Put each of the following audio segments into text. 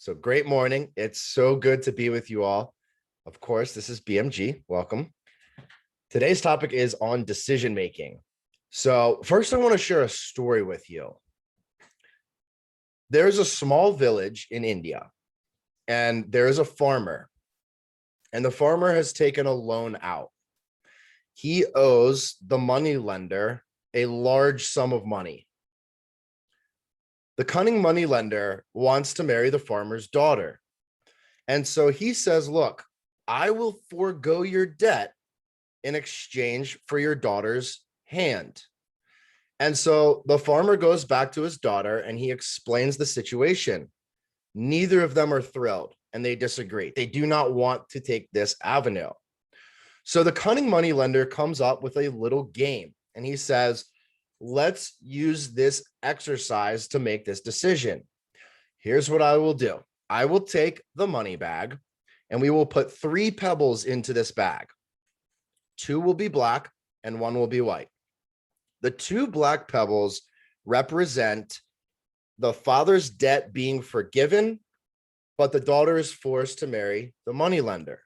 So great morning. It's so good to be with you all. Of course, this is BMG. Welcome. Today's topic is on decision making. So first, I want to share a story with you. There's a small village in India, and there is a farmer, and the farmer has taken a loan out. He owes the money lender a large sum of money. The cunning money lender wants to marry the farmer's daughter. And so he says, look, I will forego your debt in exchange for your daughter's hand. And so the farmer goes back to his daughter and he explains the situation. Neither of them are thrilled and they disagree. They do not want to take this avenue. So the cunning money lender comes up with a little game and he says, let's use this exercise to make this decision. Here's what I will do. I will take the money bag and we will put 3 pebbles into this bag. 2 will be black and 1 will be white. The 2 black pebbles represent the father's debt being forgiven, but the daughter is forced to marry the moneylender.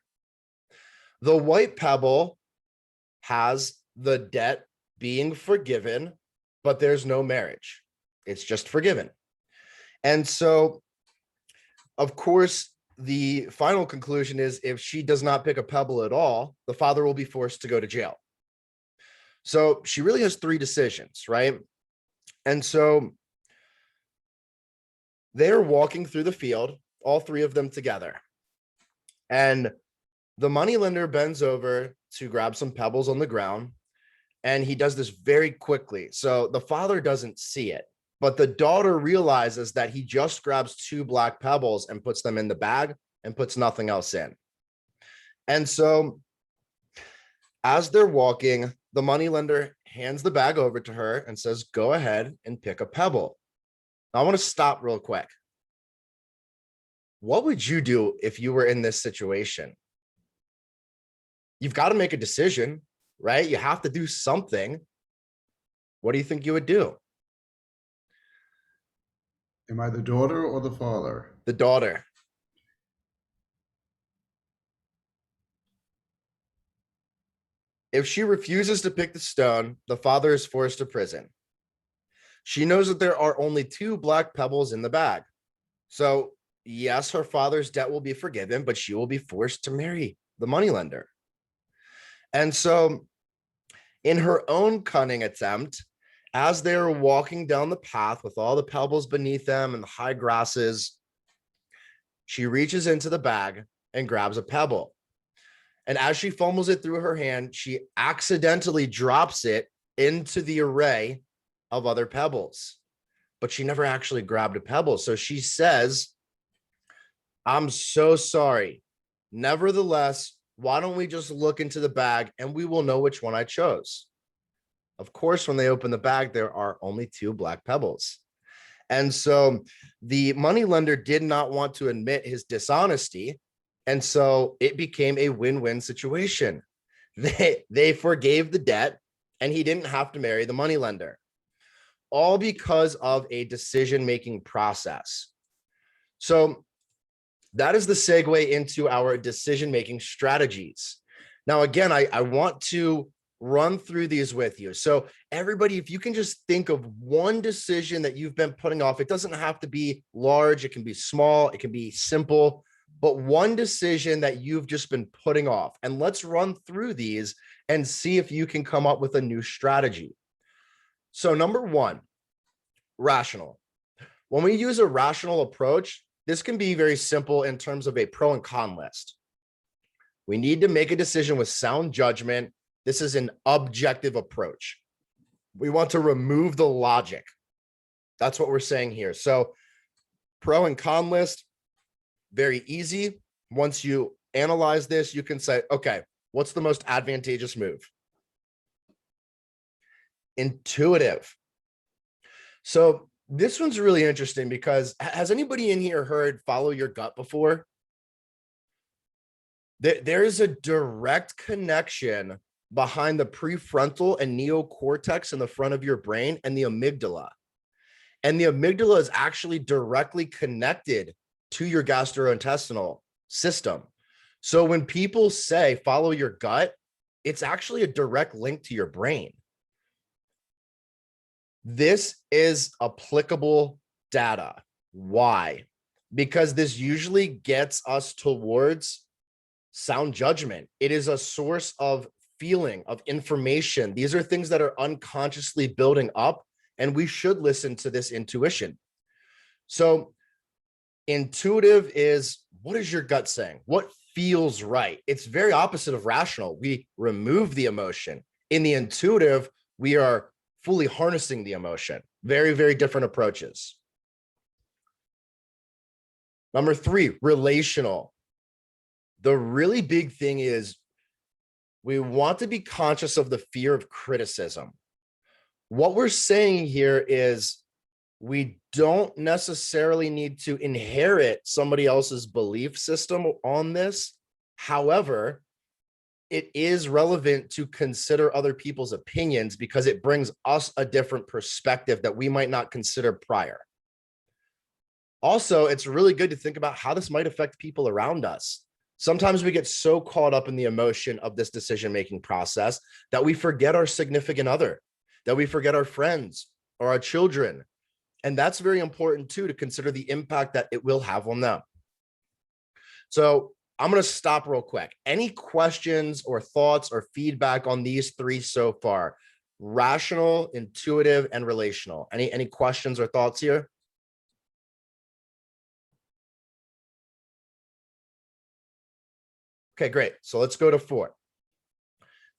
The white pebble has the debt being forgiven, but there's no marriage. It's just forgiven. And so, of course, the final conclusion is if she does not pick a pebble at all, the father will be forced to go to jail. So she really has 3 decisions, right? And so they're walking through the field, all 3 of them together. And the moneylender bends over to grab some pebbles on the ground. And he does this very quickly. So the father doesn't see it, but the daughter realizes that he just grabs 2 black pebbles and puts them in the bag and puts nothing else in. And so as they're walking, the moneylender hands the bag over to her and says, go ahead and pick a pebble. Now, I want to stop real quick. What would you do if you were in this situation? You've got to make a decision, right? You have to do something. What do you think you would do? Am I the daughter or the father? The daughter. If she refuses to pick the stone, the father is forced to prison. She knows that there are only 2 black pebbles in the bag. So yes, her father's debt will be forgiven, but she will be forced to marry the moneylender. And so in her own cunning attempt, as they're walking down the path with all the pebbles beneath them and the high grasses, she reaches into the bag and grabs a pebble. And as she fumbles it through her hand, she accidentally drops it into the array of other pebbles. But she never actually grabbed a pebble. So she says, I'm so sorry. Nevertheless, why don't we just look into the bag and we will know which one I chose? Of course, when they open the bag, there are only 2 black pebbles. And so the moneylender did not want to admit his dishonesty. And so it became a win-win situation. They forgave the debt and he didn't have to marry the moneylender, all because of a decision-making process. So that is the segue into our decision-making strategies. Now, again, I want to run through these with you. So everybody, if you can just think of one decision that you've been putting off, it doesn't have to be large, it can be small, it can be simple, but one decision that you've just been putting off. And let's run through these and see if you can come up with a new strategy. So number 1, rational. When we use a rational approach, this can be very simple in terms of a pro and con list. We need to make a decision with sound judgment. This is an objective approach. We want to remove the logic. That's what we're saying here. So pro and con list, very easy. Once you analyze this, you can say, okay, what's the most advantageous move? Intuitive. So this one's really interesting because has anybody in here heard follow your gut before? There is a direct connection behind the prefrontal and neocortex in the front of your brain and the amygdala. And the amygdala is actually directly connected to your gastrointestinal system. So when people say follow your gut, it's actually a direct link to your brain. This is applicable data. Why? Because this usually gets us towards sound judgment. It is a source of feeling, of information. These are things that are unconsciously building up, and we should listen to this intuition. So intuitive is, what is your gut saying? What feels right? It's very opposite of rational. We remove the emotion. In the intuitive, we are fully harnessing the emotion. Very, very different approaches. Number 3, relational. The really big thing is we want to be conscious of the fear of criticism. What we're saying here is we don't necessarily need to inherit somebody else's belief system on this. However, it is relevant to consider other people's opinions because it brings us a different perspective that we might not consider prior. Also, it's really good to think about how this might affect people around us. Sometimes we get so caught up in the emotion of this decision-making process that we forget our significant other, that we forget our friends or our children. And that's very important too, to consider the impact that it will have on them. So I'm going to stop real quick. Any questions or thoughts or feedback on these 3 so far? Rational, intuitive, and relational. Any questions or thoughts here? Okay, great. So let's go to 4.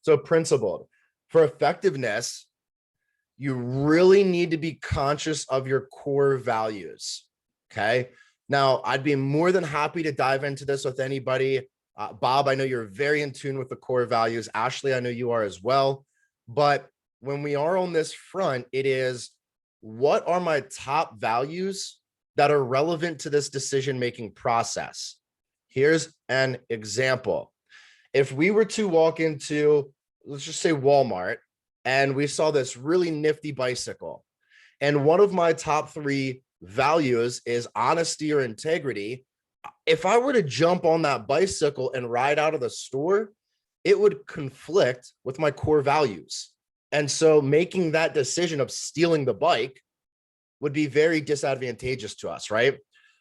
So principled. For effectiveness, you really need to be conscious of your core values. Okay. Now, I'd be more than happy to dive into this with anybody. Bob, I know you're very in tune with the core values. Ashley, I know you are as well. But when we are on this front, it is, what are my top values that are relevant to this decision-making process? Here's an example. If we were to walk into, let's just say Walmart, and we saw this really nifty bicycle, and one of my top 3 values is honesty or integrity, if I were to jump on that bicycle and ride out of the store, it would conflict with my core values. And so making that decision of stealing the bike would be very disadvantageous to us, right?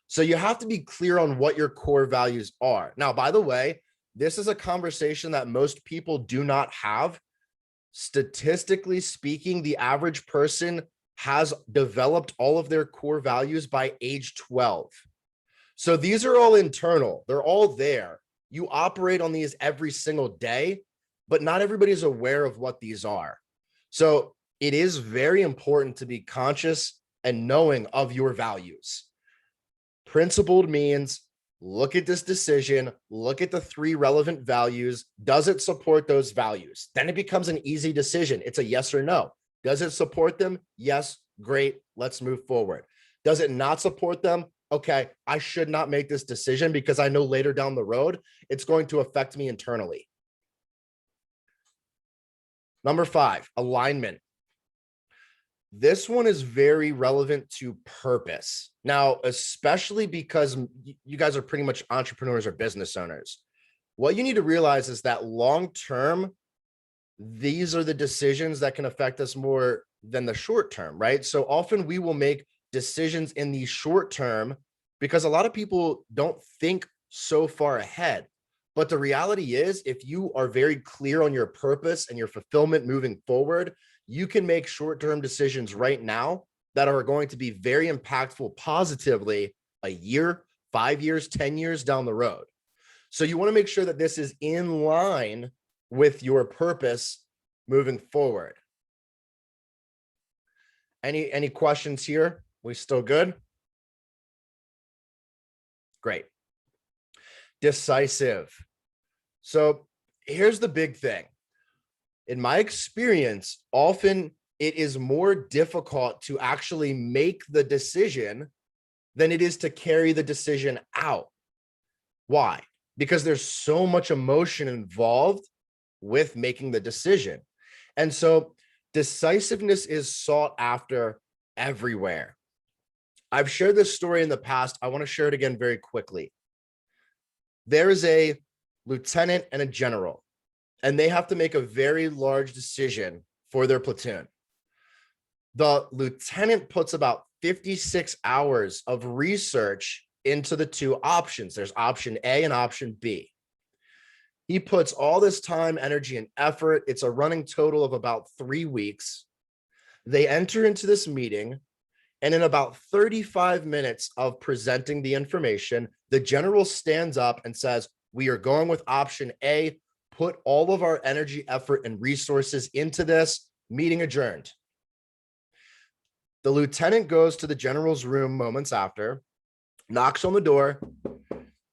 So you have to be clear on what your core values are. Now, by the way, this is a conversation that most people do not have. Statistically speaking, the average person has developed all of their core values by age 12. So these are all internal. They're all there. You operate on these every single day, but not everybody's aware of what these are. So it is very important to be conscious and knowing of your values. Principled means look at this decision, look at the 3 relevant values. Does it support those values? Then it becomes an easy decision. It's a yes or no. Does it support them? Yes, great. Let's move forward. Does it not support them? Okay, I should not make this decision because I know later down the road, it's going to affect me internally. Number 5, alignment. This one is very relevant to purpose. Now, especially because you guys are pretty much entrepreneurs or business owners. What you need to realize is that long-term, these are the decisions that can affect us more than the short term, right? So often we will make decisions in the short term because a lot of people don't think so far ahead. But the reality is, if you are very clear on your purpose and your fulfillment moving forward, you can make short-term decisions right now that are going to be very impactful positively a year, 5 years, 10 years down the road. So you want to make sure that this is in line with your purpose moving forward. Any questions here? We still good? Great. Decisive. So here's the big thing. In my experience, often it is more difficult to actually make the decision than it is to carry the decision out. Why? Because there's so much emotion involved with making the decision. And so decisiveness is sought after everywhere. I've shared this story in the past. I want to share it again very quickly. There is a lieutenant and a general, and they have to make a very large decision for their platoon. The lieutenant puts about 56 hours of research into the two options. There's option A and option B. He puts all this time, energy, and effort. It's a running total of about 3 weeks. They enter into this meeting, and in about 35 minutes of presenting the information, the general stands up and says, "We are going with option A. Put all of our energy, effort, and resources into this. Meeting adjourned." The lieutenant goes to the general's room moments after, knocks on the door,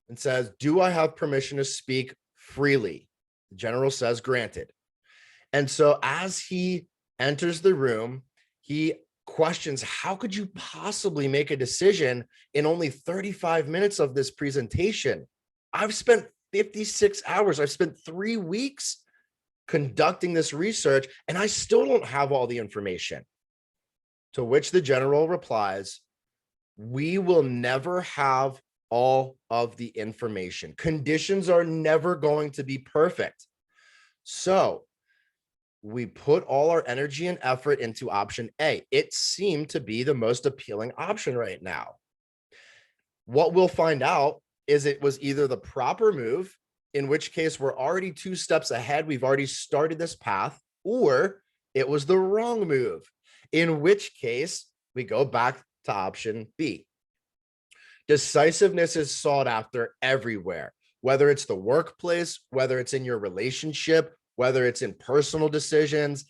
and says, "Do I have permission to speak freely?" The general says, "Granted." And so as he enters the room, he questions, how could you possibly make a decision in only 35 minutes of this presentation? I've spent 56 hours. I've spent 3 weeks conducting this research, and I still don't have all the information. To which the general replies, "We will never have all of the information. Conditions are never going to be perfect. So we put all our energy and effort into option A. It seemed to be the most appealing option right now. What we'll find out is it was either the proper move, in which case we're already 2 steps ahead. We've already started this path, or it was the wrong move, in which case we go back to option B. Decisiveness is sought after everywhere, whether it's the workplace, whether it's in your relationship, whether it's in personal decisions,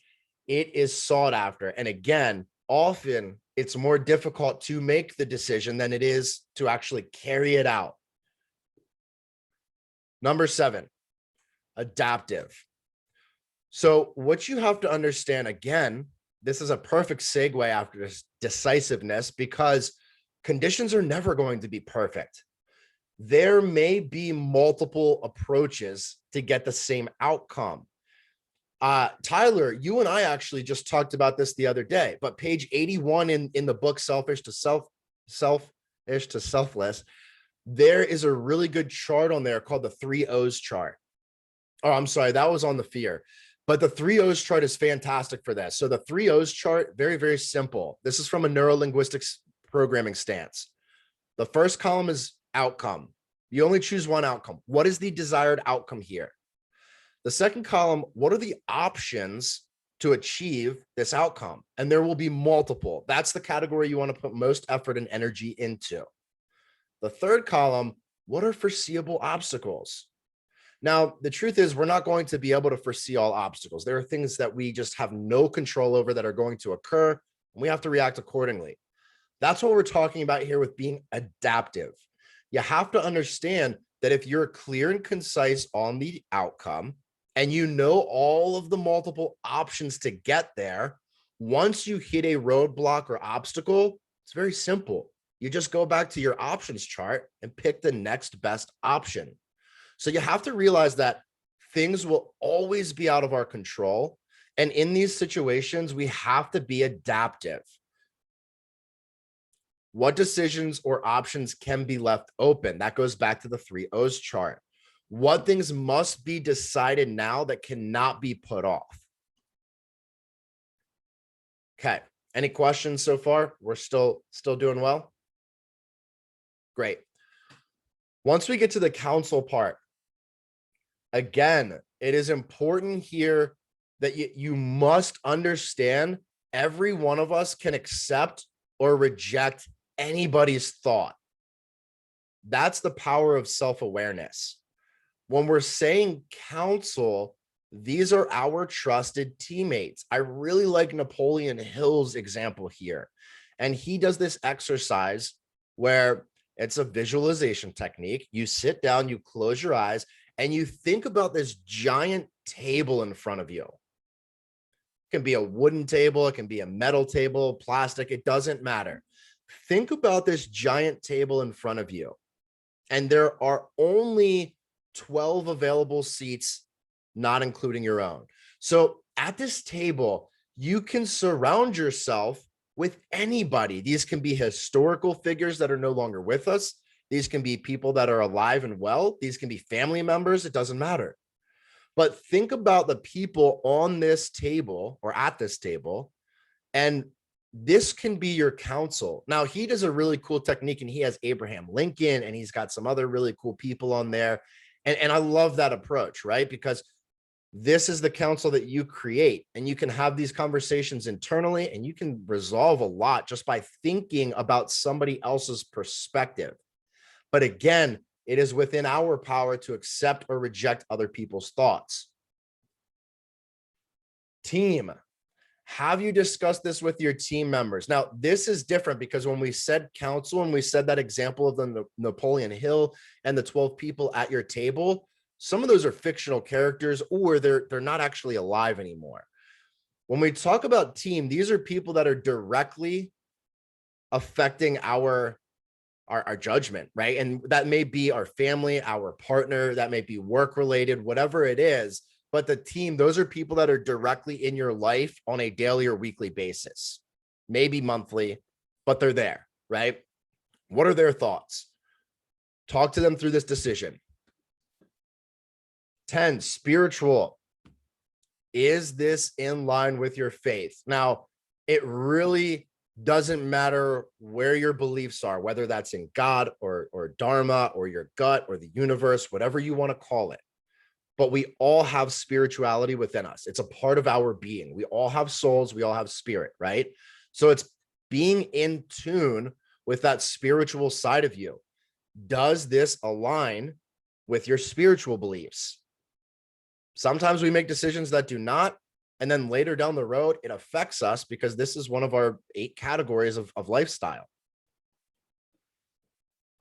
it is sought after. And again, often it's more difficult to make the decision than it is to actually carry it out. Number 7, adaptive. So what you have to understand, again, this is a perfect segue after this decisiveness, because conditions are never going to be perfect. There may be multiple approaches to get the same outcome. Tyler, you and I actually just talked about this the other day, but page 81 in the book, Selfish to Selfless, there is a really good chart on there called the 3 O's chart. Oh, I'm sorry, that was on the fear. But the 3 O's chart is fantastic for this. So the 3 O's chart, very, very simple. This is from a neurolinguistics programming stance. The first column is outcome. You only choose one outcome. What is the desired outcome here? The second column, what are the options to achieve this outcome? And there will be multiple. That's the category you want to put most effort and energy into. The third column, what are foreseeable obstacles? Now, the truth is we're not going to be able to foresee all obstacles. There are things that we just have no control over that are going to occur, and we have to react accordingly. That's what we're talking about here with being adaptive. You have to understand that if you're clear and concise on the outcome, and you know all of the multiple options to get there, once you hit a roadblock or obstacle, it's very simple. You just go back to your options chart and pick the next best option. So you have to realize that things will always be out of our control. And in these situations, we have to be adaptive. What decisions or options can be left open? That goes back to the 3 O's chart. What things must be decided now that cannot be put off? Okay. Any questions so far? We're still doing well? Great. Once we get to the counsel part, again, it is important here that you must understand every one of us can accept or reject anybody's thought. That's the power of self-awareness. When we're saying counsel, these are our trusted teammates. I really like Napoleon Hill's example here. And he does this exercise where it's a visualization technique. You sit down, you close your eyes, and you think about this giant table in front of you. It can be a wooden table, it can be a metal table, plastic, it doesn't matter. Think about this giant table in front of you. And there are only 12 available seats, not including your own. So at this table, you can surround yourself with anybody. These can be historical figures that are no longer with us. These can be people that are alive and well. These can be family members. It doesn't matter. But think about the people on this table or at this table, and this can be your counsel. Now, he does a really cool technique, and he has Abraham Lincoln, and he's got some other really cool people on there. And I love that approach, right? Because this is the counsel that you create, and you can have these conversations internally, and you can resolve a lot just by thinking about somebody else's perspective. But again, it is within our power to accept or reject other people's thoughts. Team. Have you discussed this with your team members? Now, this is different because when we said counsel and we said that example of the Napoleon Hill and the 12 people at your table, some of those are fictional characters, or they're not actually alive anymore. When we talk about team, these are people that are directly affecting our judgment, right? And that may be our family, our partner, that may be work related, whatever it is. But the team, those are people that are directly in your life on a daily or weekly basis, maybe monthly, but they're there, right? What are their thoughts? Talk to them through this decision. 10, spiritual. Is this in line with your faith? Now, it really doesn't matter where your beliefs are, whether that's in God or Dharma or your gut or the universe, whatever you want to call it. But we all have spirituality within us. It's a part of our being. We all have souls. We all have spirit, right? So it's being in tune with that spiritual side of you. Does this align with your spiritual beliefs? Sometimes we make decisions that do not, and then later down the road, it affects us because this is one of our 8 categories of lifestyle.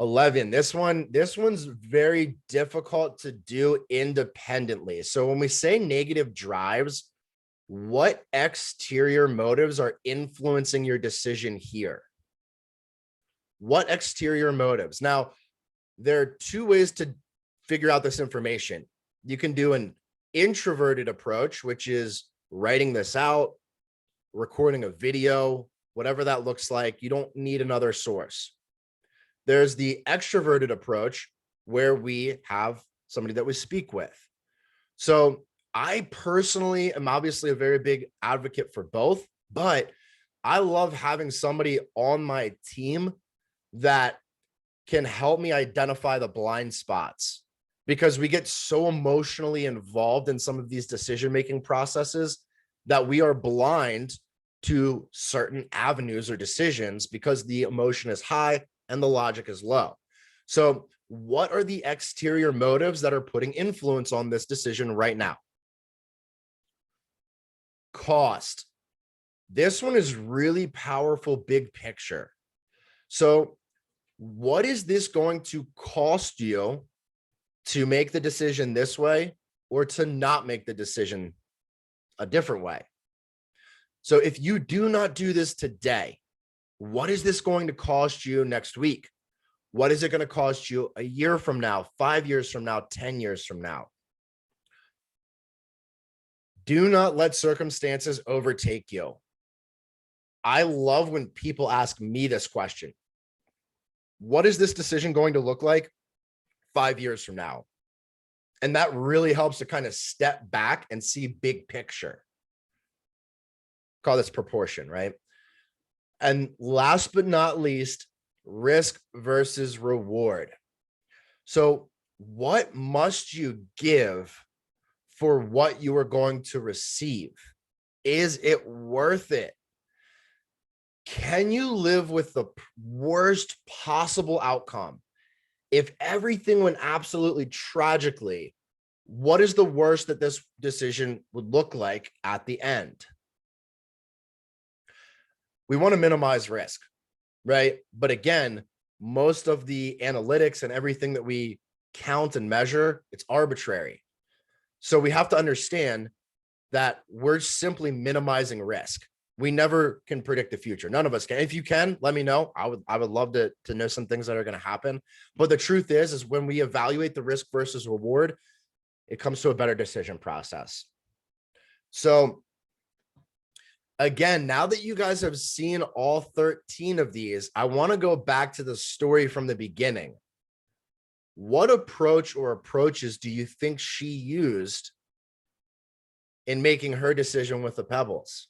11, this one's very difficult to do independently. So when we say negative drives, what exterior motives are influencing your decision here? What exterior motives? Now, there are 2 ways to figure out this information. You can do an introverted approach, which is writing this out, recording a video, whatever that looks like. You don't need another source. There's the extroverted approach where we have somebody that we speak with. So I personally am obviously a very big advocate for both, but I love having somebody on my team that can help me identify the blind spots, because we get so emotionally involved in some of these decision-making processes that we are blind to certain avenues or decisions because the emotion is high and the logic is low. So what are the exterior motives that are putting influence on this decision right now? Cost. This one is really powerful, big picture. So what is this going to cost you to make the decision this way or to not make the decision a different way? So if you do not do this today, what is this going to cost you next week? What is it going to cost you a year from now, 5 years from now, 10 years from now? Do not let circumstances overtake you. I love when people ask me this question. What is this decision going to look like 5 years from now? And that really helps to kind of step back and see big picture. Call this proportion, right? And last but not least, risk versus reward. So what must you give for what you are going to receive? Is it worth it? Can you live with the worst possible outcome? If everything went absolutely tragically, what is the worst that this decision would look like at the end? We want to minimize risk, right? But again, most of the analytics and everything that we count and measure, it's arbitrary. So we have to understand that we're simply minimizing risk. We never can predict the future. None of us can. If you can, let me know. I would love to know some things that are going to happen. But the truth is when we evaluate the risk versus reward, it comes to a better decision process. So again, now that you guys have seen all 13 of these, I want to go back to the story from the beginning. What approach or approaches do you think she used in making her decision with the pebbles?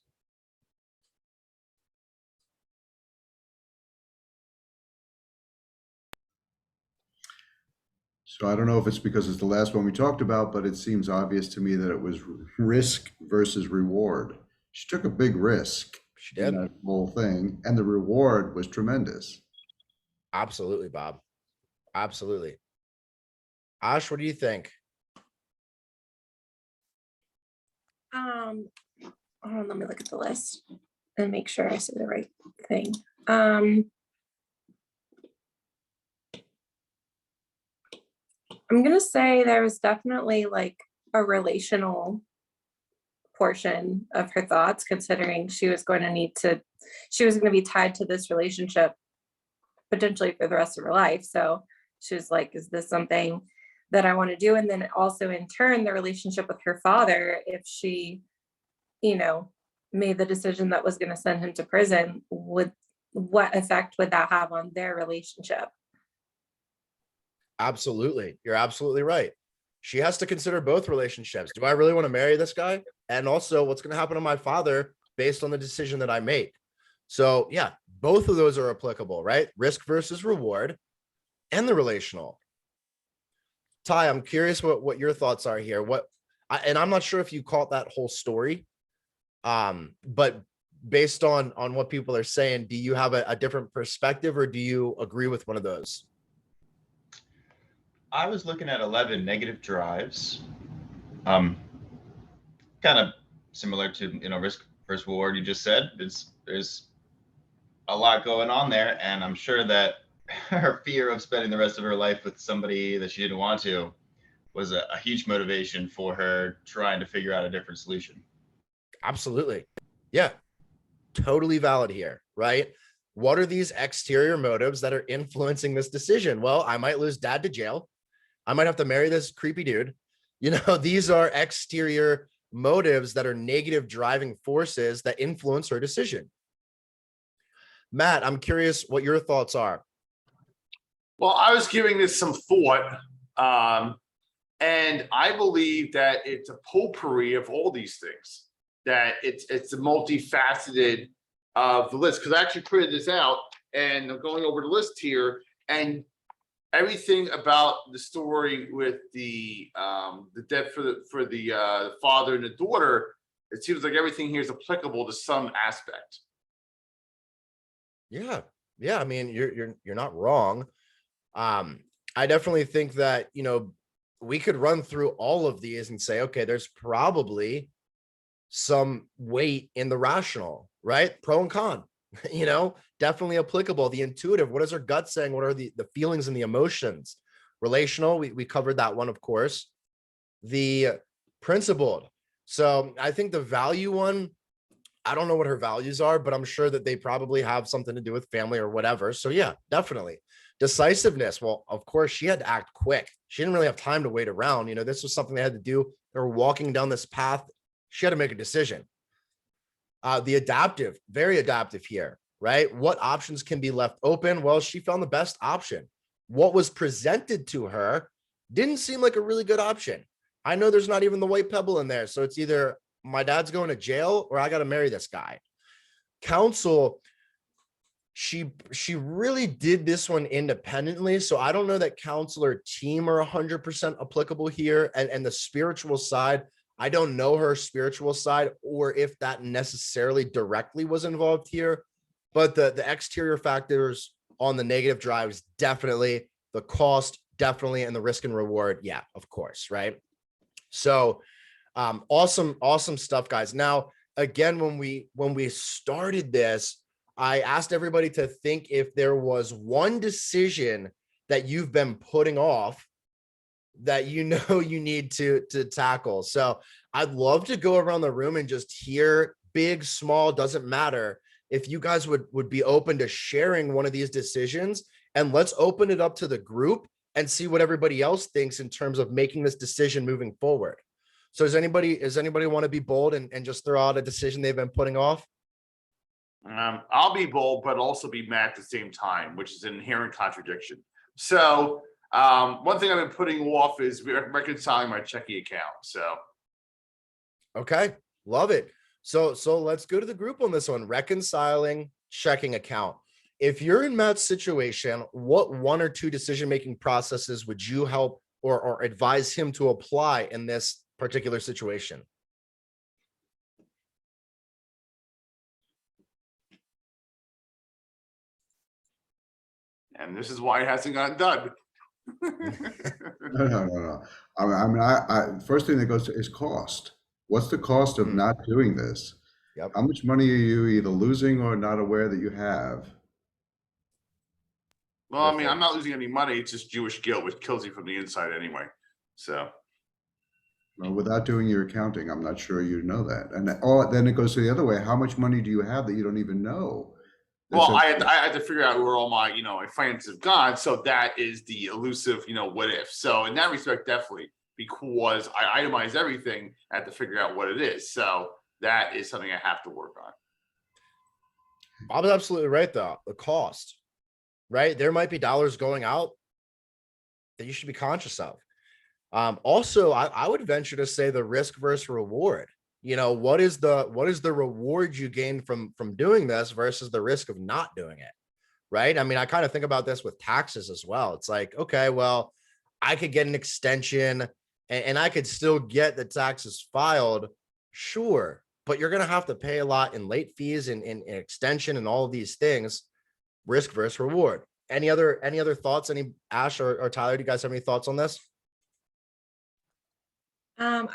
So I don't know if it's because it's the last one we talked about, but it seems obvious to me that it was risk versus reward. She took a big risk She in did. that whole thing, and the reward was tremendous. Absolutely, Bob. Absolutely. Ash, what do you think? Hold on, let me look at the list and make sure I say the right thing. I'm gonna say there was definitely like a relational portion of her thoughts, considering she was going to be tied to this relationship potentially for the rest of her life. So she was like, is this something that I want to do? And then also in turn, the relationship with her father, if she, made the decision that was going to send him to prison, what effect would that have on their relationship? Absolutely. You're absolutely right. She has to consider both relationships. Do I really want to marry this guy? And also, what's going to happen to my father based on the decision that I make? So, yeah, both of those are applicable, right? Risk versus reward and the relational. Ty, I'm curious what your thoughts are here. And I'm not sure if you caught that whole story, but based on what people are saying, do you have a different perspective, or do you agree with one of those? I was looking at 11 negative drives. Kind of similar to, risk versus reward you just said. There's a lot going on there, and I'm sure that her fear of spending the rest of her life with somebody that she didn't want to was a huge motivation for her trying to figure out a different solution. Absolutely. Yeah, totally valid here, right? What are these exterior motives that are influencing this decision? Well, I might lose dad to jail. I might have to marry this creepy dude. These are exterior motives that are negative driving forces that influence her decision. Matt, I'm curious what your thoughts are. Well, I was giving this some thought, and I believe that it's a potpourri of all these things. That it's a multifaceted of the list, because I actually printed this out and I'm going over the list here, and everything about the story with the death for the father and the daughter, it seems like everything here is applicable to some aspect. Yeah. I mean, you're not wrong. I definitely think that, we could run through all of these and say, okay, there's probably some weight in the rational, right? Pro and con, definitely applicable. The intuitive, what is her gut saying? What are the feelings and the emotions? Relational, we covered that one, of course. The principled. So I think the value one, I don't know what her values are, but I'm sure that they probably have something to do with family or whatever. So yeah, definitely. Decisiveness. Well, of course, she had to act quick. She didn't really have time to wait around. This was something they had to do. They were walking down this path. She had to make a decision. The adaptive, very adaptive here, right? What options can be left open? Well, she found the best option. What was presented to her didn't seem like a really good option. I know there's not even the white pebble in there. So it's either my dad's going to jail or I got to marry this guy. Counsel, she really did this one independently. So I don't know that counsel or team are 100% applicable here. And the spiritual side, I don't know her spiritual side or if that necessarily directly was involved here. But the exterior factors on the negative drives, definitely. The cost, definitely. And the risk and reward, yeah, of course, right? So awesome stuff, guys. Now, again, when we started this, I asked everybody to think if there was one decision that you've been putting off that you need to tackle. So I'd love to go around the room and just hear, big, small, doesn't matter, if you guys would be open to sharing one of these decisions, and let's open it up to the group and see what everybody else thinks in terms of making this decision moving forward. So does anybody want to be bold and just throw out a decision they've been putting off? I'll be bold, but also be mad at the same time, which is an inherent contradiction. So one thing I've been putting off is reconciling my checking account. So Okay, love it. So let's go to the group on this one. Reconciling checking account. If you're in Matt's situation, what 1 or 2 decision-making processes would you help or advise him to apply in this particular situation? and this is why it hasn't gotten done. No. I first thing that goes to is cost. What's the cost of not doing this? Yep. How much money are you either losing or not aware that you have? Well, I mean, I'm not losing any money. It's just Jewish guilt, which kills you from the inside anyway. So, Well, without doing your accounting, I'm not sure you know that. And then it goes to the other way. How much money do you have that you don't even know? well, I had to figure out where all my, my finances have gone. So that is the elusive, what if. So in that respect, definitely, because I itemize everything, I have to figure out what it is. So that is something I have to work on. Bob's absolutely right, though. The cost, right? There might be dollars going out that you should be conscious of. Also, I would venture to say the risk versus reward. What is the reward you gain from doing this versus the risk of not doing it, right? I mean, I kind of think about this with taxes as well. It's like, okay, well, I could get an extension and I could still get the taxes filed, sure, but you're going to have to pay a lot in late fees and in extension and all of these things. Risk versus reward. Any other thoughts? Ash or Tyler, do you guys have any thoughts on this?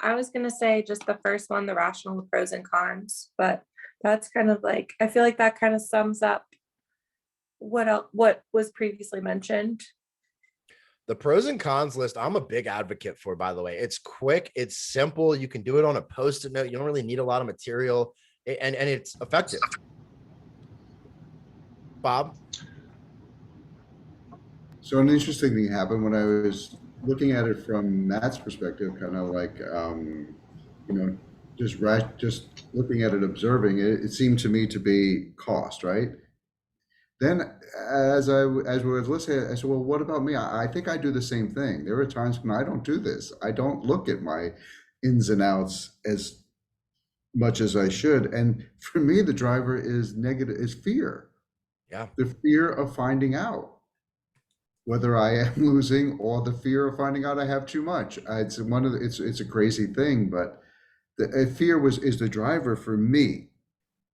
I was gonna say just the first one, the rational pros and cons, but that's kind of like, I feel like that kind of sums up what was previously mentioned. The pros and cons list, I'm a big advocate for, by the way. It's quick, it's simple. You can do it on a Post-it note. You don't really need a lot of material, and it's effective. Bob? So an interesting thing happened when I was looking at it from Matt's perspective, kind of like, just looking at it, observing it, it seemed to me to be cost, right? Then as we were listening, I said, well, what about me? I think I do the same thing. There are times when I don't do this. I don't look at my ins and outs as much as I should. And for me, the driver is fear. Yeah. The fear of finding out whether I am losing, or the fear of finding out I have too much. It's a crazy thing, but the fear is the driver for me.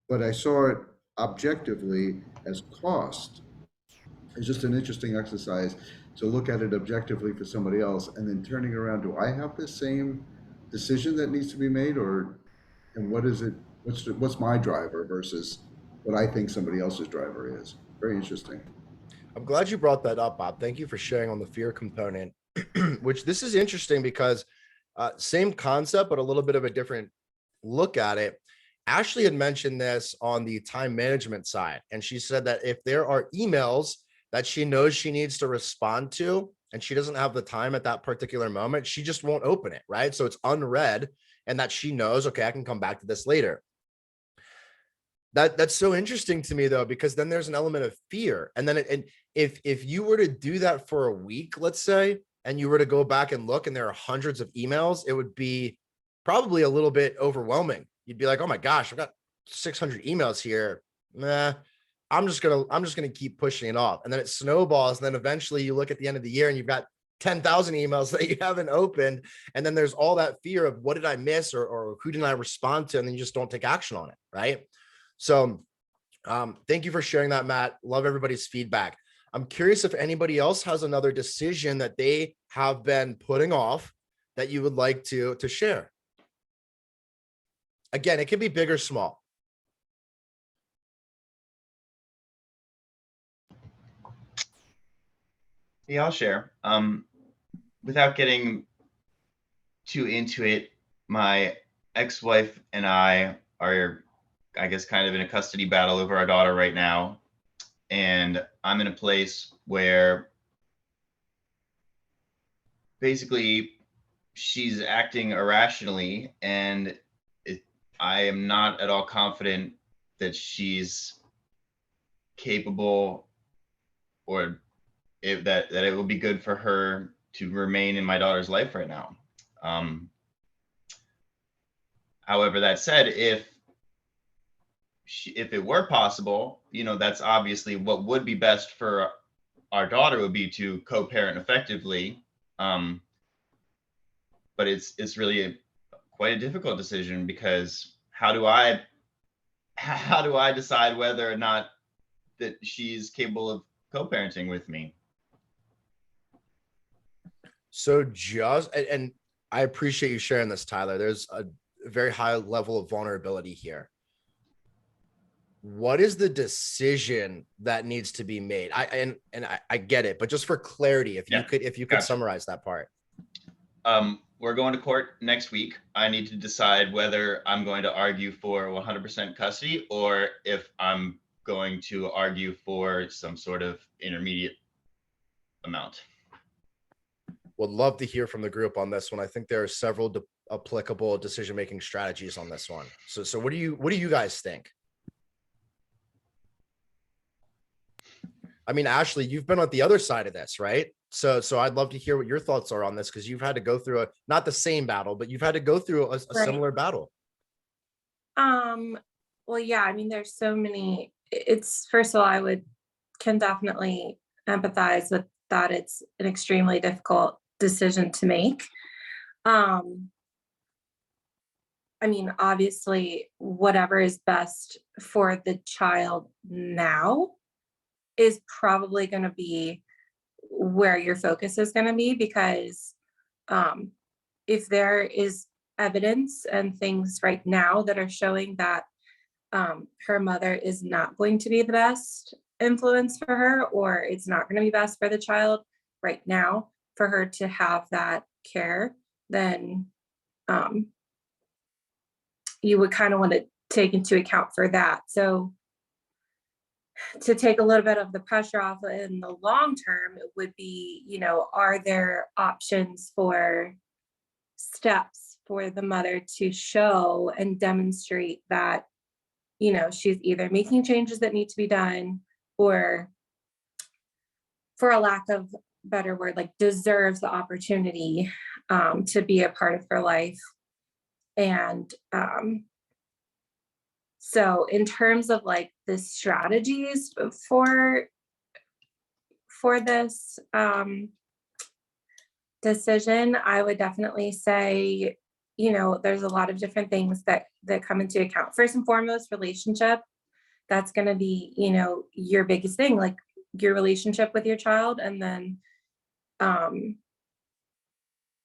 But I saw it objectively as cost. It's just an interesting exercise to look at it objectively for somebody else, and then turning around. Do I have the same decision that needs to be made, and what is it? What's my driver versus what I think somebody else's driver is? Very interesting. I'm glad you brought that up, Bob. Thank you for sharing on the fear component, which this is interesting because same concept, but a little bit of a different look at it. Ashley had mentioned this on the time management side, and she said that if there are emails that she knows she needs to respond to, and she doesn't have the time at that particular moment, she just won't open it, right? So it's unread, and that she knows, okay, I can come back to this later. That's so interesting to me, though, because then there's an element of fear. And then if you were to do that for a week, let's say, and you were to go back and look and there are hundreds of emails, it would be probably a little bit overwhelming. You'd be like, oh my gosh, I've got 600 emails here. Nah, I'm just gonna keep pushing it off. And then it snowballs. And then eventually you look at the end of the year and you've got 10,000 emails that you haven't opened. And then there's all that fear of what did I miss, or who didn't I respond to? And then you just don't take action on it, right? So thank you for sharing that, Matt. Love everybody's feedback. I'm curious if anybody else has another decision that they have been putting off that you would like to share. Again, it can be big or small. Yeah, I'll share. Without getting too into it, my ex-wife and I are, I guess, kind of in a custody battle over our daughter right now. And I'm in a place where basically she's acting irrationally, and I am not at all confident that she's capable, or if that it will be good for her to remain in my daughter's life right now. However, that said, if it were possible, that's obviously what would be best for our daughter, would be to co-parent effectively. But it's really quite a difficult decision, because how do I decide whether or not that she's capable of co-parenting with me? So and I appreciate you sharing this, Tyler. There's a very high level of vulnerability here. What is the decision that needs to be made? I get it, but just for clarity, if you could Gotcha. summarize that part. We're going to court next week. I need to decide whether I'm going to argue for 100% custody, or if I'm going to argue for some sort of intermediate amount. Would love to hear from the group on this one. I think there are several applicable decision-making strategies on this one. So what do you guys think? I mean, Ashley, you've been on the other side of this, right? So I'd love to hear what your thoughts are on this, because you've had to go through not the same battle, but you've had to go through a similar battle. Well, yeah, I mean, there's so many. First of all, can definitely empathize with that. It's an extremely difficult decision to make. I mean, obviously, whatever is best for the child now is probably going to be where your focus is going to be, because if there is evidence and things right now that are showing that her mother is not going to be the best influence for her, or it's not going to be best for the child right now for her to have that care, then you would kind of want to take into account for that. So to take a little bit of the pressure off in the long term, it would be, are there options for steps for the mother to show and demonstrate that, she's either making changes that need to be done, or, for a lack of better word, like deserves the opportunity to be a part of her life. And so in terms of like the strategies for this decision, I would definitely say, there's a lot of different things that come into account. First and foremost, relationship. That's going to be, your biggest thing, like your relationship with your child, and then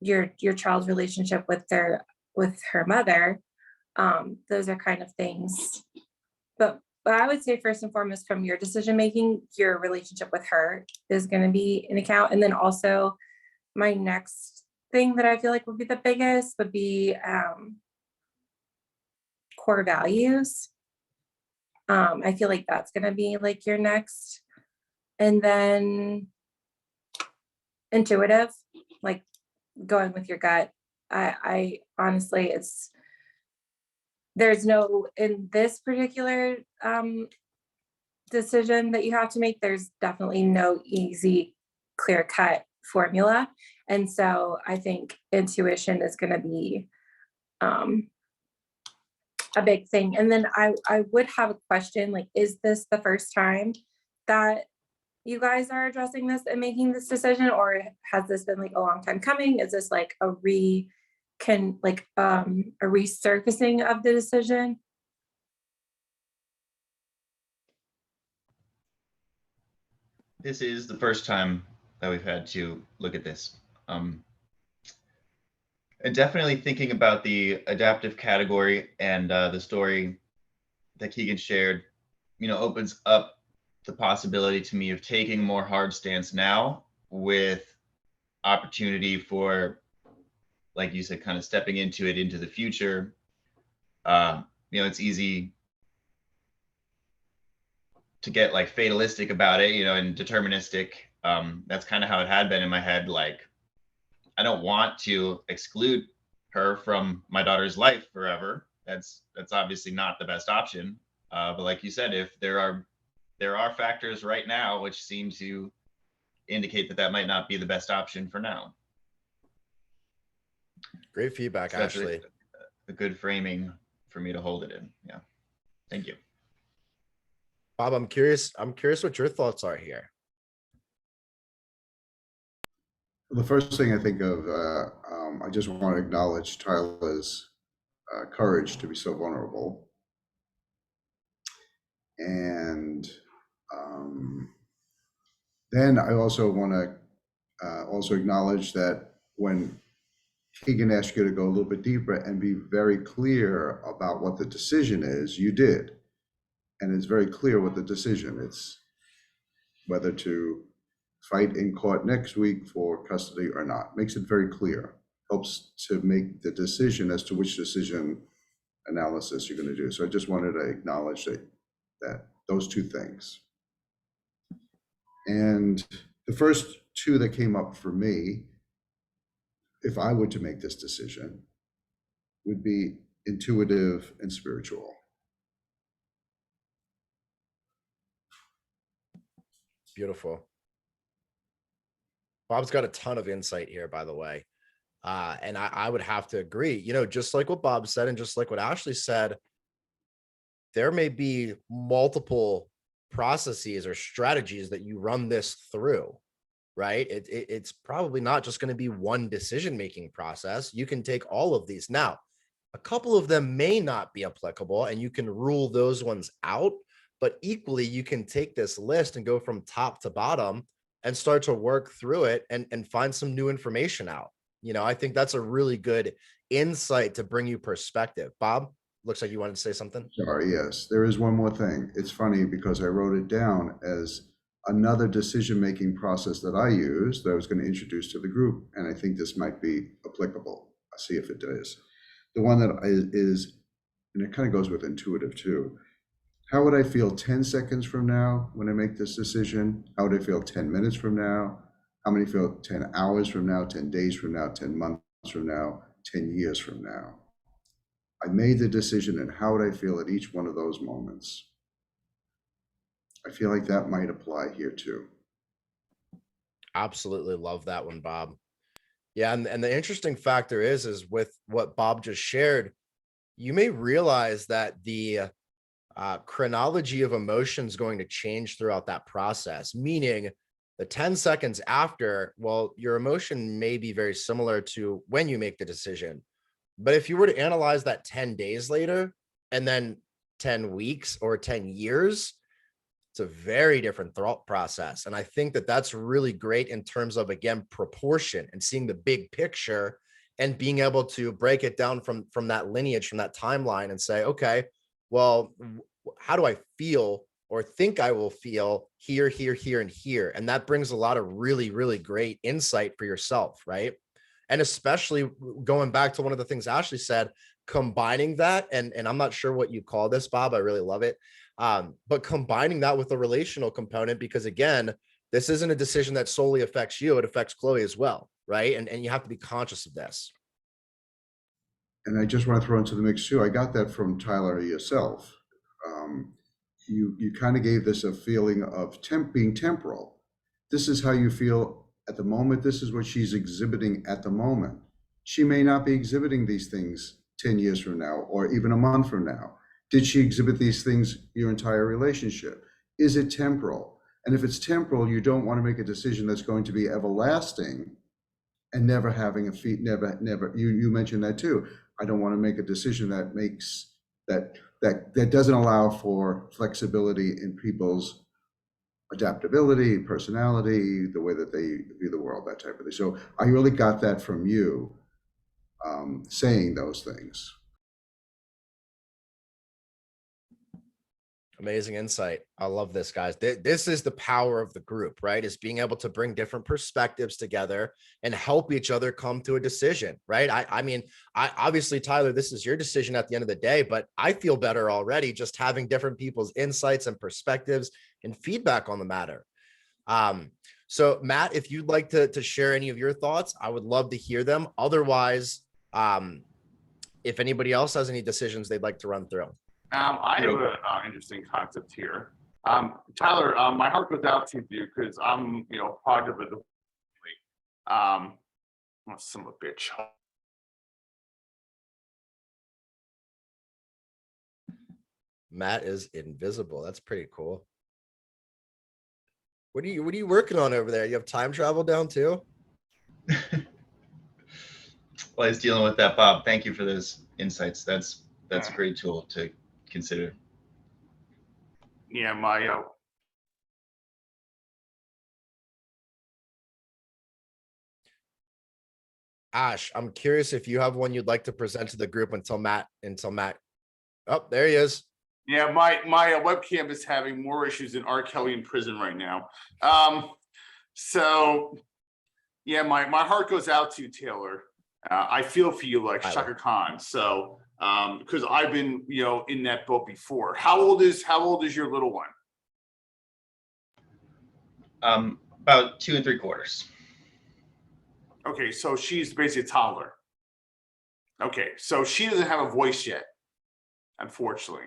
your child's relationship with her mother. Those are kind of things, but I would say first and foremost, from your decision making, your relationship with her is going to be an account. And then also, my next thing that I feel like would be the biggest would be core values. I feel like that's going to be like your next, and then intuitive, like going with your gut. I honestly, there's no, in this particular decision that you have to make, there's definitely no easy, clear cut formula. And so I think intuition is going to be a big thing. And then I would have a question, like, is this the first time that you guys are addressing this and making this decision, or has this been like a long time coming? Is this like a resurfacing of the decision? This is the first time that we've had to look at this. And definitely thinking about the adaptive category and the story that Keegan shared, opens up the possibility to me of taking a more hard stance now, with opportunity for, like you said, kind of stepping into the future. It's easy to get like fatalistic about it, and deterministic. That's kind of how it had been in my head. Like, I don't want to exclude her from my daughter's life forever. That's obviously not the best option. But like you said, if there are there are factors right now which seem to indicate that that might not be the best option for now. Great feedback, So that's Ashley. a good framing for me to hold it in. Yeah. Thank you. Bob, I'm curious what your thoughts are here. The first thing I think of, I just want to acknowledge Tyler's courage to be so vulnerable. And then I also want to also acknowledge that when Keegan asked you to go a little bit deeper and be very clear about what the decision is, you did. And it's very clear what the decision is, whether to fight in court next week for custody or not. Makes it very clear. Helps to make the decision as to which decision analysis you're going to do. So I just wanted to acknowledge that those two things. And the first two that came up for me, if I were to make this decision, would be intuitive and spiritual. Beautiful. Bob's got a ton of insight here, by the way. And I would have to agree, you know, just like what Bob said and just like what Ashley said, there may be multiple processes or strategies that you run this through, right? It's probably not just going to be one decision-making process. You can take all of these. Now, a couple of them may not be applicable and you can rule those ones out, but equally you can take this list and go from top to bottom and start to work through it and find some new information out. You know, I think that's a really good insight to bring you perspective. Bob, looks like you wanted to say something. Sorry, yes, there is one more thing. It's funny because I wrote it down as another decision-making process that I use that I was going to introduce to the group, and I think this might be applicable. I'll see if it is. The one that is, and it kind of goes with intuitive too. How would I feel 10 seconds from now when I make this decision? How would I feel 10 minutes from now? How many feel 10 hours from now, 10 days from now, 10 months from now, 10 years from now? I made the decision, and how would I feel at each one of those moments? I feel like that might apply here too. Absolutely love that one, Bob. Yeah, and the interesting factor is with what Bob just shared, you may realize that the chronology of emotion is going to change throughout that process, meaning the 10 seconds after, well, your emotion may be very similar to when you make the decision. But if you were to analyze that 10 days later and then 10 weeks or 10 years, it's a very different thought process. And I think that that's really great in terms of, again, proportion and seeing the big picture and being able to break it down from that lineage, from that timeline and say, okay, well, how do I feel or think I will feel here, here, here, and here? And that brings a lot of really, really great insight for yourself, right? And especially going back to one of the things Ashley said, combining that, and I'm not sure what you call this, Bob, I really love it. But combining that with a relational component, because again, this isn't a decision that solely affects you, it affects Chloe as well, right? And you have to be conscious of this. And I just want to throw into the mix too, I got that from Tyler yourself. You kind of gave this a feeling of being temporal. This is how you feel at the moment. This is what she's exhibiting at the moment. She may not be exhibiting these things 10 years from now or even a month from now. Did she exhibit these things your entire relationship? Is it temporal? And if it's temporal, you don't want to make a decision that's going to be everlasting and never having a feat, never, you mentioned that too. I don't want to make a decision that makes that doesn't allow for flexibility in people's adaptability, personality, the way that they view the world, that type of thing. So I really got that from you saying those things. Amazing insight. I love this, guys. This is the power of the group, right? Is being able to bring different perspectives together and help each other come to a decision, right? I mean, obviously, Tyler, this is your decision at the end of the day, but I feel better already just having different people's insights and perspectives and feedback on the matter. So Matt, if you'd like to share any of your thoughts, I would love to hear them. Otherwise, if anybody else has any decisions they'd like to run through. I have an interesting concept here. Tyler, my heart goes out to you because I'm, part of it. Son of a bitch. Matt is invisible. That's pretty cool. What are you working on over there? You have time travel down too? Well, I was dealing with that, Bob. Thank you for those insights. That's a great tool to consider. Yeah, Ash, I'm curious if you have one you'd like to present to the group until Matt. Oh, there he is. Yeah, my webcam is having more issues than R. Kelly in prison right now. So yeah, my heart goes out to you, Taylor. I feel for you like Shaka Khan. So because I've been, in that boat before. How old is your little one? About 2 3/4. Okay, so she's basically a toddler. Okay, so she doesn't have a voice yet, unfortunately.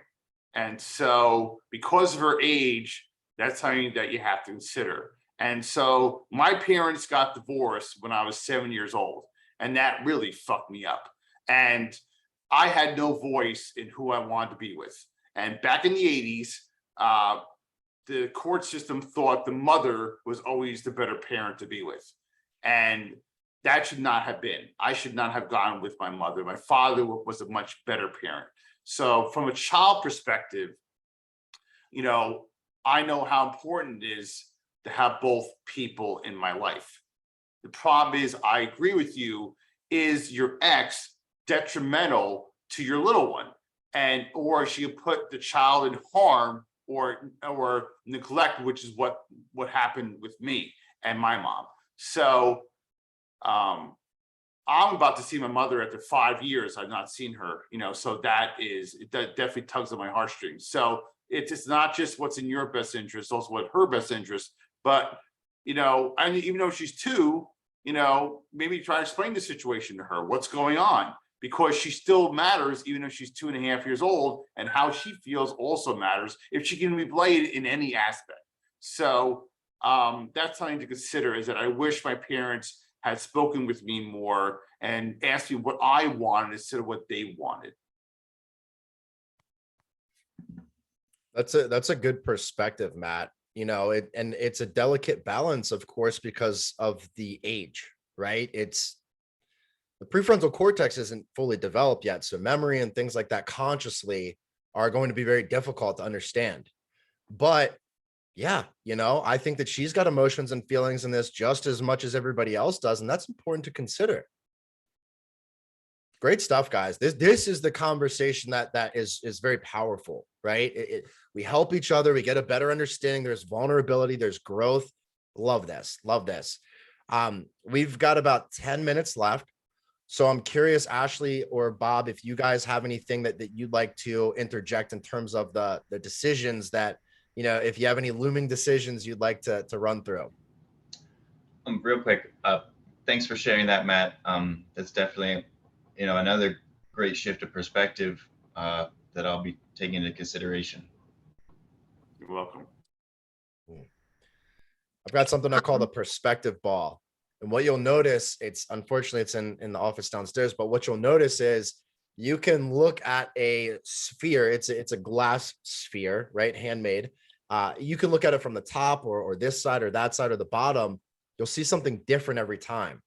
And so because of her age, that's something that you have to consider. And so my parents got divorced when I was 7 years old, and that really fucked me up. And I had no voice in who I wanted to be with. And back in the 80s, the court system thought the mother was always the better parent to be with. And that should not have been. I should not have gone with my mother. My father was a much better parent. So from a child perspective, I know how important it is to have both people in my life. The problem is, I agree with you, is your ex detrimental to your little one? Or she put the child in harm or neglect, which is what happened with me and my mom. So I'm about to see my mother after 5 years. I've not seen her, so that definitely tugs on my heartstrings. So it's not just what's in your best interest, also what her best interest. But, and even though she's 2, maybe try to explain the situation to her, what's going on, because she still matters, even if she's 2.5 years old, and how she feels also matters if she can be played in any aspect. So that's something to consider, is that I wish my parents had spoken with me more and asked me what I wanted instead of what they wanted. That's a good perspective, Matt. And it's a delicate balance, of course, because of the age, right? It's the prefrontal cortex isn't fully developed yet. So memory and things like that consciously are going to be very difficult to understand. But yeah, I think that she's got emotions and feelings in this just as much as everybody else does. And that's important to consider. Great stuff, guys. This is the conversation that is very powerful, right? We help each other. We get a better understanding. There's vulnerability. There's growth. Love this. Love this. We've got about 10 minutes left. So I'm curious, Ashley or Bob, if you guys have anything that you'd like to interject in terms of the decisions that, if you have any looming decisions you'd like to run through. Real quick, thanks for sharing that, Matt. That's definitely, another great shift of perspective that I'll be taking into consideration. You're welcome. I've got something I call the perspective ball. And what you'll notice, unfortunately it's in the office downstairs, but what you'll notice is you can look at a sphere. It's a glass sphere, right? Handmade. You can look at it from the top or this side or that side or the bottom. You'll see something different every time.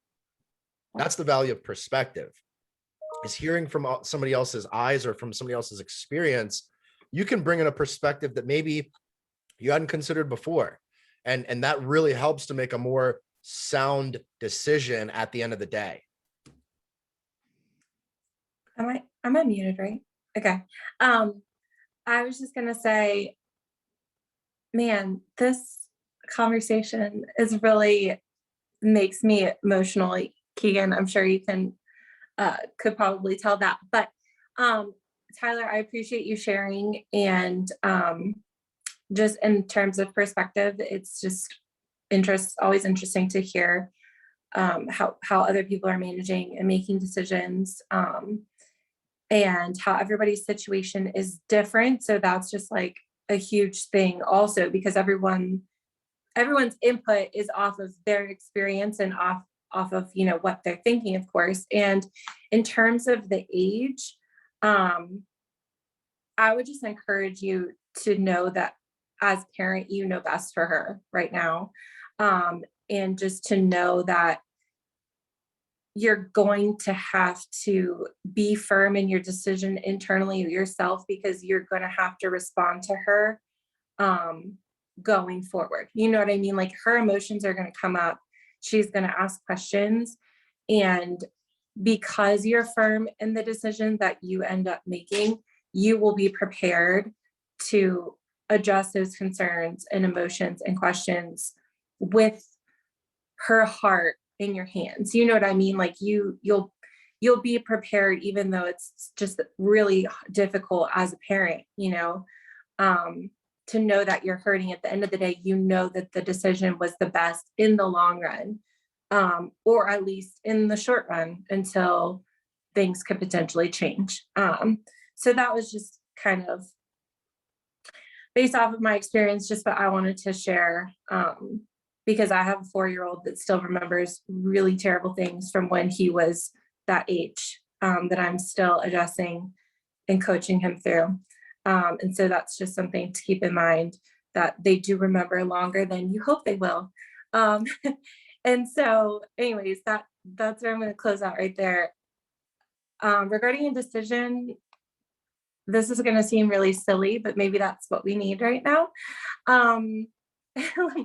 That's the value of perspective, is hearing from somebody else's eyes or from somebody else's experience. You can bring in a perspective that maybe you hadn't considered before. And that really helps to make a more sound decision at the end of the day. I'm unmuted, right? Okay. I was just gonna say, man, this conversation is really makes me emotional. Keegan, I'm sure you could probably tell that. But Tyler, I appreciate you sharing, and just in terms of perspective, it's just always interesting to hear how other people are managing and making decisions, and how everybody's situation is different. So that's just like a huge thing also, because everyone's input is off of their experience and off of, you know, what they're thinking, of course. And in terms of the age, I would just encourage you to know that as parent, you know best for her right now. And just to know that you're going to have to be firm in your decision internally yourself, because you're going to have to respond to her going forward. You know what I mean? Like, her emotions are going to come up. She's going to ask questions. And because you're firm in the decision that you end up making, you will be prepared to address those concerns and emotions and questions with her heart in your hands. You know what I mean? Like, you'll be prepared, even though it's just really difficult as a parent, you know, to know that you're hurting. At the end of the day, you know that the decision was the best in the long run, or at least in the short run, until things could potentially change. So that was just kind of based off of my experience, just what I wanted to share, because I have a 4-year-old that still remembers really terrible things from when he was that age, that I'm still addressing and coaching him through. And so that's just something to keep in mind, that they do remember longer than you hope they will. And so anyways, that's where I'm going to close out right there. Regarding a decision, this is going to seem really silly, but maybe that's what we need right now.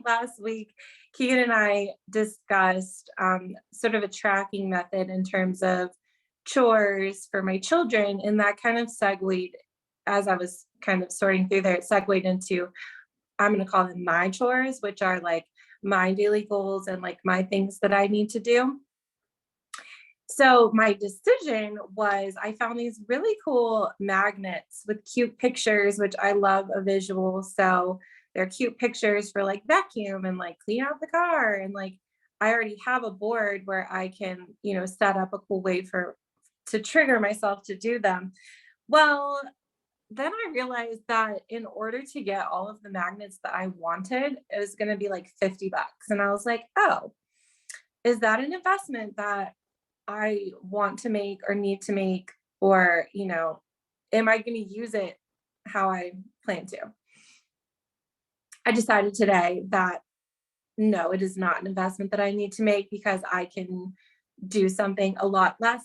Last week, Keegan and I discussed sort of a tracking method in terms of chores for my children. And that kind of segued, as I was kind of sorting through there, it segued into, I'm going to call them my chores, which are like my daily goals and like my things that I need to do. So my decision was, I found these really cool magnets with cute pictures, which I love a visual. So they're cute pictures for like vacuum and like clean out the car. And like, I already have a board where I can, you know, set up a cool way to trigger myself to do them. Well, then I realized that in order to get all of the magnets that I wanted, it was going to be like $50. And I was like, oh, is that an investment that I want to make or need to make? Or, you know, am I going to use it how I plan to? I decided today that no, it is not an investment that I need to make, because I can do something a lot less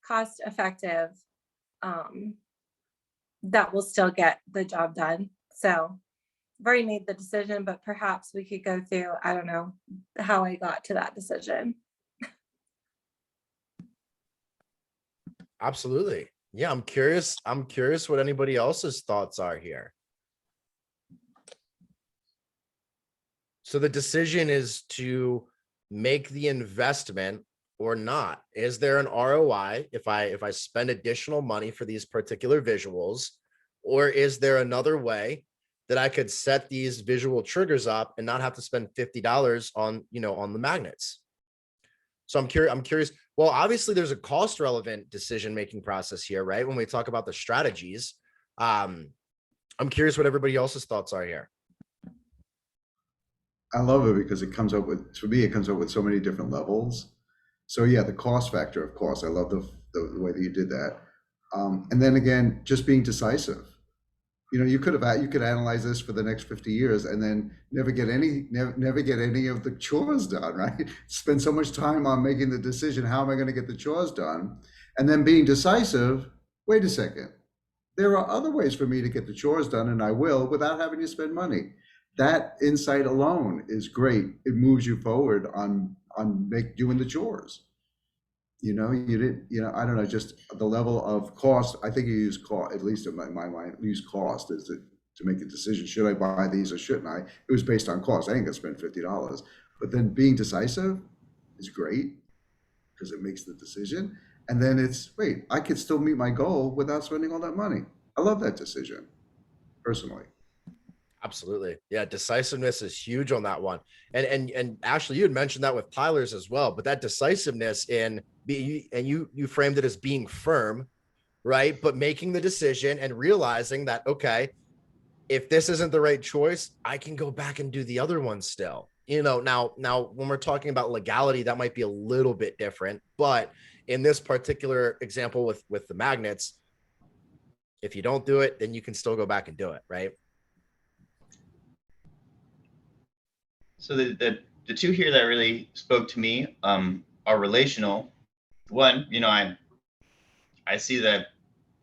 cost effective, that will still get the job done. So I've already made the decision, but perhaps we could go through, I don't know how I got to that decision. Absolutely. Yeah, I'm curious what anybody else's thoughts are here. So the decision is to make the investment or not. Is there an ROI if I spend additional money for these particular visuals, or is there another way that I could set these visual triggers up and not have to spend $50 on, you know, on the magnets? So I'm curious. Well, obviously there's a cost relevant decision-making process here, right? When we talk about the strategies, I'm curious what everybody else's thoughts are here. I love it because it comes up with, for me, it comes up with so many different levels. So yeah, the cost factor, of course, I love the way that you did that. And then again, just being decisive. You know, you could analyze this for the next 50 years and then never get any of the chores done, right? Spend so much time on making the decision, how am I going to get the chores done? And then being decisive, wait a second, there are other ways for me to get the chores done, and I will, without having to spend money. That insight alone is great. It moves you forward on doing the chores. You know, I don't know, just the level of cost. I think you use cost, at least in my mind, use cost as to make a decision. Should I buy these or shouldn't I? It was based on cost. I ain't gonna spend $50. But then being decisive is great because it makes the decision. And then it's, wait, I could still meet my goal without spending all that money. I love that decision, personally. Absolutely. Yeah, decisiveness is huge on that one. And Ashley, you had mentioned that with Tyler's as well, but that decisiveness you framed it as being firm, right? But making the decision and realizing that, okay, if this isn't the right choice, I can go back and do the other one still. Now when we're talking about legality, that might be a little bit different, but in this particular example with the magnets, if you don't do it, then you can still go back and do it, right? So the two here that really spoke to me are relational. One, I see that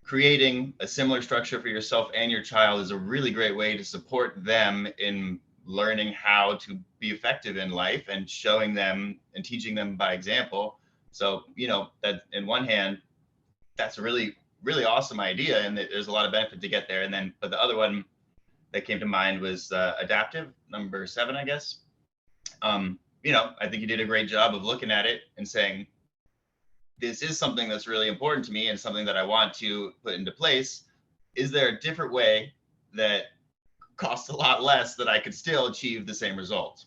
creating a similar structure for yourself and your child is a really great way to support them in learning how to be effective in life and showing them and teaching them by example. So, that in one hand, that's a really, really awesome idea. And there's a lot of benefit to get there. And then, but the other one that came to mind was adaptive, number 7, I guess. I think you did a great job of looking at it and saying, this is something that's really important to me and something that I want to put into place. Is there a different way that costs a lot less that I could still achieve the same result?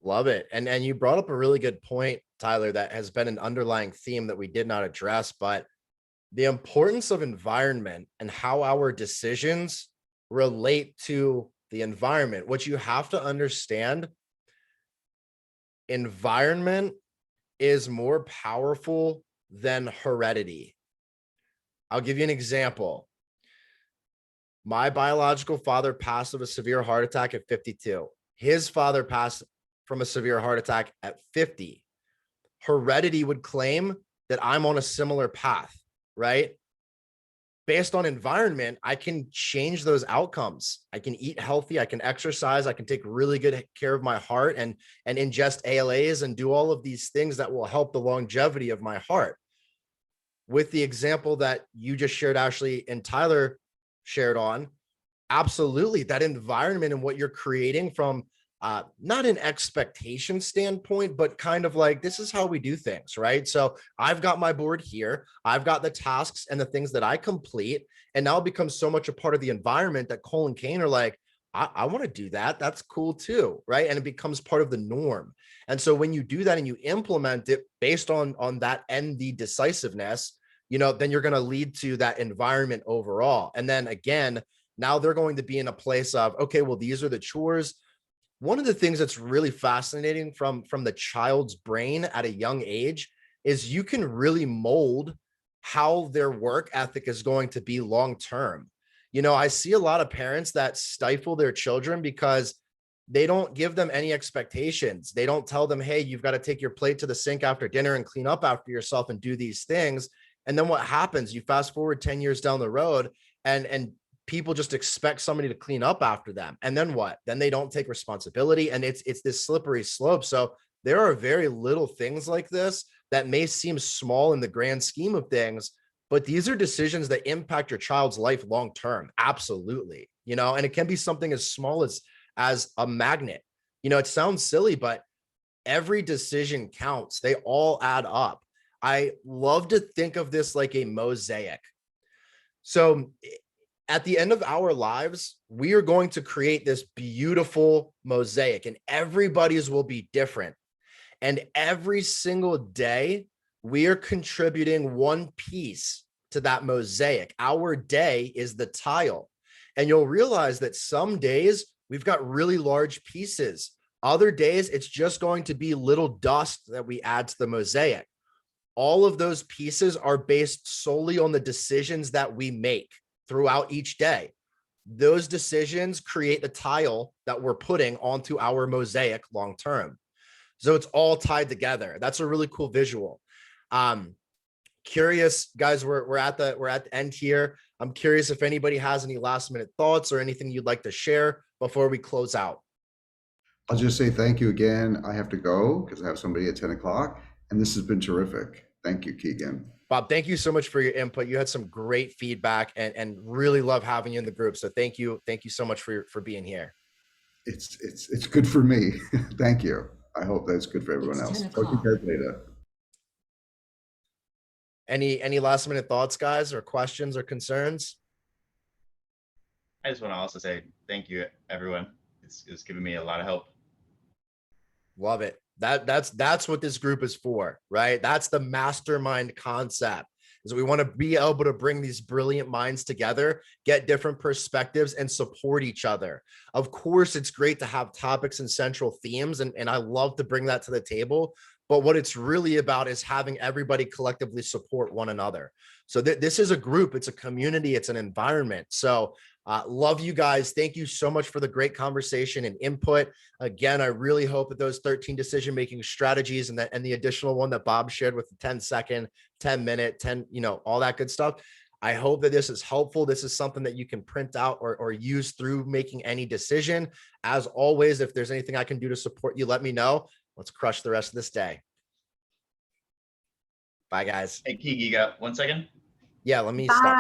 Love it. And you brought up a really good point, Tyler, that has been an underlying theme that we did not address, but the importance of environment and how our decisions relate to the environment. What you have to understand, environment is more powerful than heredity. I'll give you an example. My biological father passed of a severe heart attack at 52. His father passed from a severe heart attack at 50. Heredity would claim that I'm on a similar path, right? Based on environment, I can change those outcomes. I can eat healthy, I can exercise, I can take really good care of my heart and ingest ALAs and do all of these things that will help the longevity of my heart. With the example that you just shared, Ashley, and Tyler shared on, absolutely, that environment and what you're creating from not an expectation standpoint, but kind of like, this is how we do things, right? So I've got my board here, I've got the tasks and the things that I complete, and now it becomes so much a part of the environment that Cole and Kane are like, I want to do that. That's cool too, right? And it becomes part of the norm. And so when you do that and you implement it based on that and the decisiveness, then you're going to lead to that environment overall. And then again, now they're going to be in a place of, okay, well, these are the chores. One of the things that's really fascinating from the child's brain at a young age is you can really mold how their work ethic is going to be long term. I see a lot of parents that stifle their children because they don't give them any expectations. They don't tell them, hey, you've got to take your plate to the sink after dinner and clean up after yourself and do these things. And then what happens? You fast forward 10 years down the road and people just expect somebody to clean up after them. And then what? Then they don't take responsibility. And it's this slippery slope. So there are very little things like this that may seem small in the grand scheme of things, but these are decisions that impact your child's life long term. Absolutely. And it can be something as small as a magnet. It sounds silly, but every decision counts. They all add up. I love to think of this like a mosaic. So at the end of our lives, we are going to create this beautiful mosaic, and everybody's will be different. And every single day, we are contributing one piece to that mosaic. Our day is the tile. And you'll realize that some days we've got really large pieces. Other days, it's just going to be little dust that we add to the mosaic. All of those pieces are based solely on the decisions that we make throughout each day. Those decisions create the tile that we're putting onto our mosaic long term. So it's all tied together. That's a really cool visual. Curious, guys, we're at the end here. I'm curious if anybody has any last minute thoughts or anything you'd like to share before we close out. I'll just say thank you again. I have to go because I have somebody at 10 o'clock, and this has been terrific. Thank you, Keegan. Bob, thank you so much for your input. You had some great feedback and really love having you in the group. So thank you. Thank you so much for being here. It's good for me. Thank you. I hope that's good for everyone else. Talk to you guys later. Any last minute thoughts, guys, or questions or concerns? I just want to also say thank you, everyone. It's given me a lot of help. Love it. That's what this group is for, right? That's the mastermind concept. is we want to be able to bring these brilliant minds together, get different perspectives, and support each other. Of course, it's great to have topics and central themes, and I love to bring that to the table. But what it's really about is having everybody collectively support one another. So this is a group, it's a community, it's an environment. So love you guys. Thank you so much for the great conversation and input. Again, I really hope that those 13 decision-making strategies and the additional one that Bob shared with the 10-second, 10-minute, 10, all that good stuff. I hope that this is helpful. This is something that you can print out or use through making any decision. As always, if there's anything I can do to support you, let me know. Let's crush the rest of this day. Bye, guys. Hey, Keegi, you got 1 second? Yeah, let me Bye. stop.